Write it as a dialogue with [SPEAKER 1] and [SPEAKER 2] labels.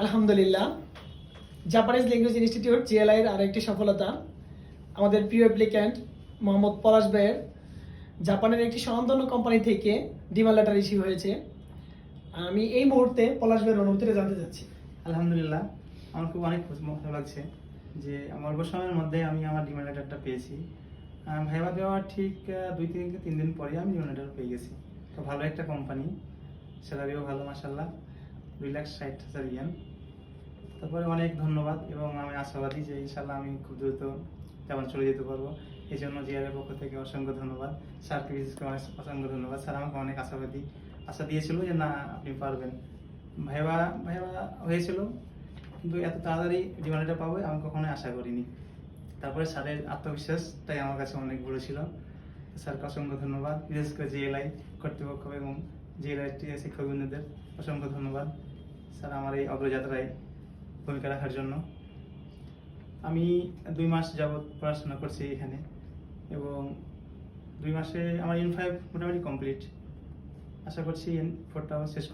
[SPEAKER 1] আলহামদুলিল্লাহ, Japanese language institute GLI এর আরেকটি সফলতা আমাদের প্রিয় অ্যাপ্লিক্যান্ট মোহাম্মদ পলাশ ভাইয়ের জাপানের একটি স্বনামধন্য কোম্পানি থেকে ডিমান্ড লেটার ইস্যু হয়েছে। আমি এই মুহূর্তে পলাশ ভাইয়ের অনুভূতিটা জানতে চাচ্ছি।
[SPEAKER 2] আলহামদুলিল্লাহ, আমার খুব অনেক ভালো লাগছে যে আমার অল্প সময়ের মধ্যে আমি আমার ডিমান্ড লেটারটা পেয়েছি। ভাইবা দেওয়ার ঠিক 2 থেকে 3 দিন পরে আমি ডিমান্ড লেটার পেয়ে গেছি। তো ভালো একটা কোম্পানি, স্যালারিও ভালো মাশাআল্লাহ, 2,60,000 ইয়েন। তারপরে অনেক ধন্যবাদ এবং আমি আশাবাদী যে ইনশাআল্লাহ আমি খুব দ্রুত জাপান চলে যেতে পারবো। এই জন্য জিআরের পক্ষ থেকে অসংখ্য ধন্যবাদ, স্যারকে বিশেষ করে অসংখ্য ধন্যবাদ। স্যার আমাকে অনেক আশা দিয়েছিল যে না আপনি পারবেন। ভাইবা ভাইবা হয়েছিল, কিন্তু এত তাড়াতাড়ি ডিমান্ড লেটার পাবো আমি কখনোই আশা করিনি। তারপরে স্যারের আত্মবিশ্বাসটাই আমার কাছে অনেক বড় ছিল। স্যারকে অসংখ্য ধন্যবাদ, বিশেষ করে জিএলআই কর্তৃপক্ষ এবং জিএলআই শিক্ষকবৃন্দদের অসংখ্য ধন্যবাদ স্যার আমার এই অগ্রযাত্রায় ভূমিকা রাখার জন্য। আমি 2 মাস যাবৎ পড়াশোনা করছি এখানে এবং 2 মাসে আমার N5 মোটামুটি কমপ্লিট। আশা করছি N4টাও শেষ